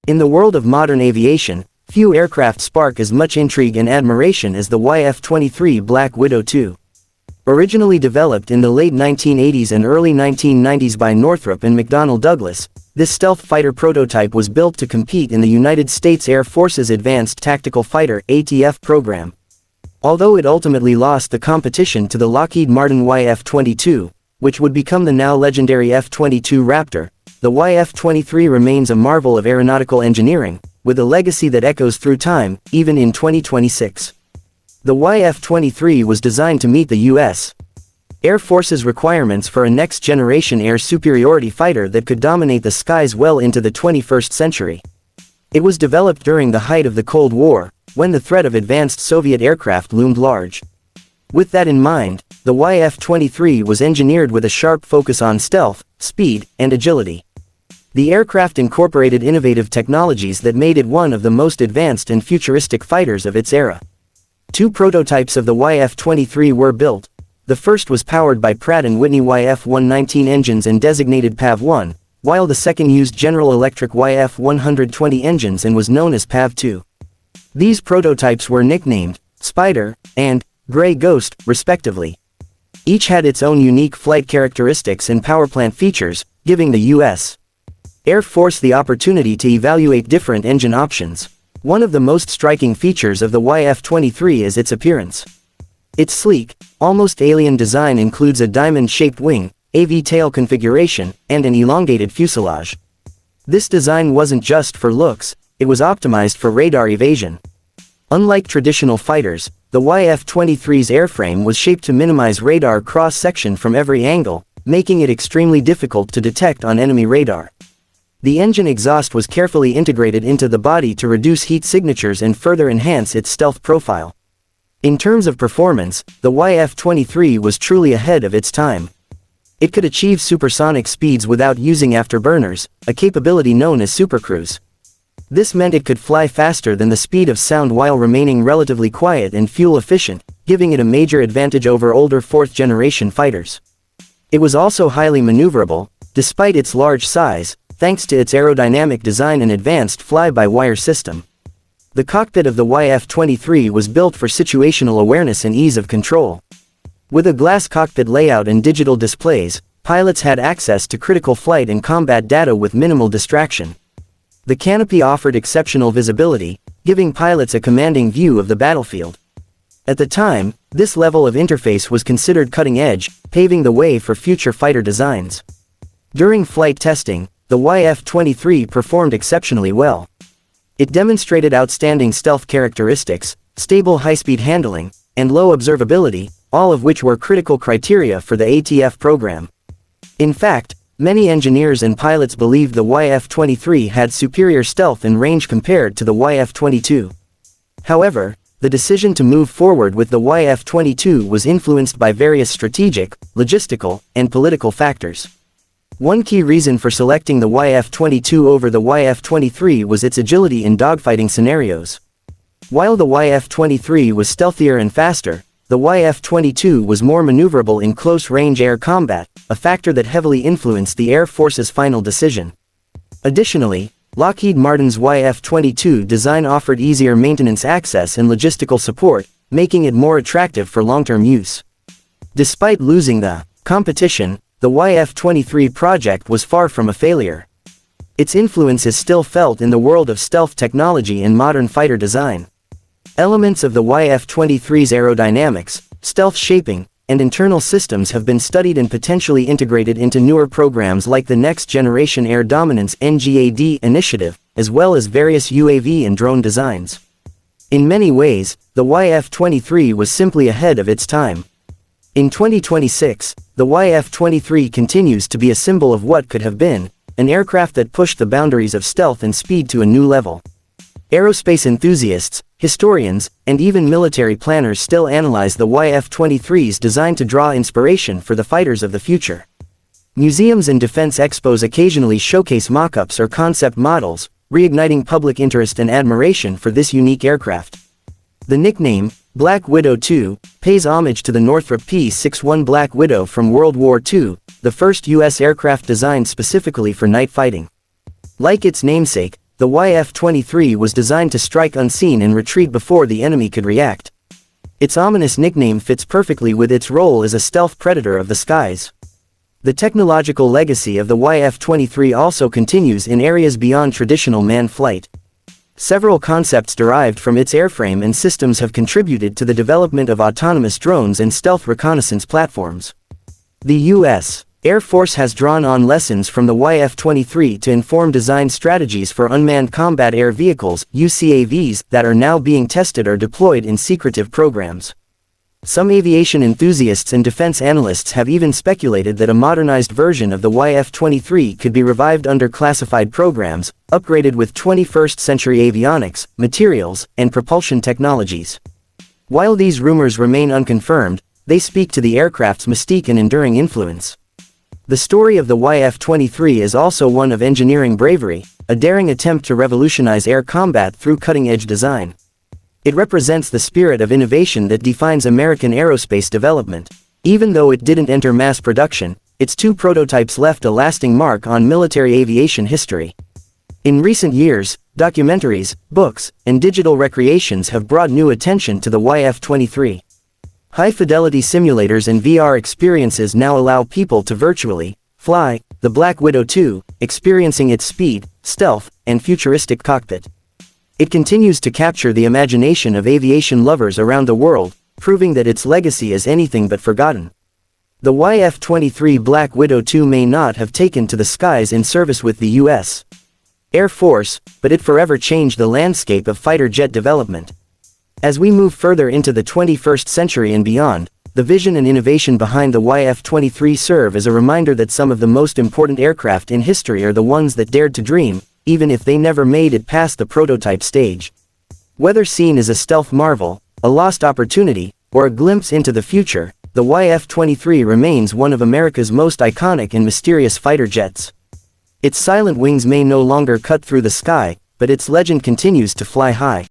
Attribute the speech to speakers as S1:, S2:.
S1: In the world of modern aviation, few aircraft spark as much intrigue and admiration as the YF-23 Black Widow II. Originally developed in the late 1980s and early 1990s by Northrop and McDonnell Douglas, this stealth fighter prototype was built to compete in the United States Air Force's Advanced Tactical Fighter (ATF) program. Although it ultimately lost the competition to the Lockheed Martin YF-22, which would become the now legendary F-22 Raptor, the YF-23 remains a marvel of aeronautical engineering, with a legacy that echoes through time, even in 2026. The YF-23 was designed to meet the U.S. Air Force's requirements for a next-generation air superiority fighter that could dominate the skies well into the 21st century. It was developed during the height of the Cold War, when the threat of advanced Soviet aircraft loomed large. With that in mind, the YF-23 was engineered with a sharp focus on stealth, speed, and agility. The aircraft incorporated innovative technologies that made it one of the most advanced and futuristic fighters of its era. Two prototypes of the YF-23 were built. The first was powered by Pratt & Whitney YF-119 engines and designated PAV-1, while the second used General Electric YF-120 engines and was known as PAV-2. These prototypes were nicknamed Spider and Gray Ghost, respectively. Each had its own unique flight characteristics and powerplant features, giving the U.S. Air Force the opportunity to evaluate different engine options. One of the most striking features of the YF-23 is its appearance. Its sleek, almost alien design includes a diamond-shaped wing, AV tail configuration, and an elongated fuselage. This design wasn't just for looks, it was optimized for radar evasion. Unlike traditional fighters, the YF-23's airframe was shaped to minimize radar cross-section from every angle, making it extremely difficult to detect on enemy radar. The engine exhaust was carefully integrated into the body to reduce heat signatures and further enhance its stealth profile. In terms of performance, the YF-23 was truly ahead of its time. It could achieve supersonic speeds without using afterburners, a capability known as supercruise. This meant it could fly faster than the speed of sound while remaining relatively quiet and fuel-efficient, giving it a major advantage over older fourth-generation fighters. It was also highly maneuverable, despite its large size, thanks to its aerodynamic design and advanced fly-by-wire system. The cockpit of the YF-23 was built for situational awareness and ease of control. With a glass cockpit layout and digital displays, pilots had access to critical flight and combat data with minimal distraction. The canopy offered exceptional visibility, giving pilots a commanding view of the battlefield. At the time, this level of interface was considered cutting-edge, paving the way for future fighter designs. During flight testing, the YF-23 performed exceptionally well. It demonstrated outstanding stealth characteristics, stable high-speed handling, and low observability, all of which were critical criteria for the ATF program. In fact, many engineers and pilots believed the YF-23 had superior stealth and range compared to the YF-22. However, the decision to move forward with the YF-22 was influenced by various strategic, logistical, and political factors. One key reason for selecting the YF-22 over the YF-23 was its agility in dogfighting scenarios. While the YF-23 was stealthier and faster, the YF-22 was more maneuverable in close-range air combat, a factor that heavily influenced the Air Force's final decision. Additionally, Lockheed Martin's YF-22 design offered easier maintenance access and logistical support, making it more attractive for long-term use. Despite losing the competition, the YF-23 project was far from a failure. Its influence is still felt in the world of stealth technology and modern fighter design. Elements of the YF-23's aerodynamics, stealth shaping, and internal systems have been studied and potentially integrated into newer programs like the Next Generation AirDominance (NGAD) initiative, as well as various UAV and drone designs. In many ways, the YF-23 was simply ahead of its time. In 2026, the YF-23 continues to be a symbol of what could have been, an aircraft that pushed the boundaries of stealth and speed to a new level. Aerospace enthusiasts, historians, and even military planners still analyze the YF-23's design to draw inspiration for the fighters of the future. Museums and defense expos occasionally showcase mock-ups or concept models, reigniting public interest and admiration for this unique aircraft. The nickname, Black Widow II, pays homage to the Northrop P-61 Black Widow from World War II, the first U.S. aircraft designed specifically for night fighting. Like its namesake, the YF-23 was designed to strike unseen and retreat before the enemy could react. Its ominous nickname fits perfectly with its role as a stealth predator of the skies. The technological legacy of the YF-23 also continues in areas beyond traditional manned flight. Several concepts derived from its airframe and systems have contributed to the development of autonomous drones and stealth reconnaissance platforms. The U.S. Air Force has drawn on lessons from the YF-23 to inform design strategies for unmanned combat air vehicles, UCAVs, that are now being tested or deployed in secretive programs. Some aviation enthusiasts and defense analysts have even speculated that a modernized version of the YF-23 could be revived under classified programs, upgraded with 21st-century avionics, materials, and propulsion technologies. While these rumors remain unconfirmed, they speak to the aircraft's mystique and enduring influence. The story of the YF-23 is also one of engineering bravery, a daring attempt to revolutionize air combat through cutting-edge design. It represents the spirit of innovation that defines American aerospace development. Even though it didn't enter mass production, its two prototypes left a lasting mark on military aviation history. In recent years, documentaries, books, and digital recreations have brought new attention to the YF-23. High-fidelity simulators and VR experiences now allow people to virtually fly the Black Widow II, experiencing its speed, stealth, and futuristic cockpit. It continues to capture the imagination of aviation lovers around the world, proving that its legacy is anything but forgotten. The YF-23 Black Widow II may not have taken to the skies in service with the U.S. Air Force, but it forever changed the landscape of fighter jet development. As we move further into the 21st century and beyond, the vision and innovation behind the YF-23 serve as a reminder that some of the most important aircraft in history are the ones that dared to dream, even if they never made it past the prototype stage. Whether seen as a stealth marvel, a lost opportunity, or a glimpse into the future, the YF-23 remains one of America's most iconic and mysterious fighter jets. Its silent wings may no longer cut through the sky, but its legend continues to fly high.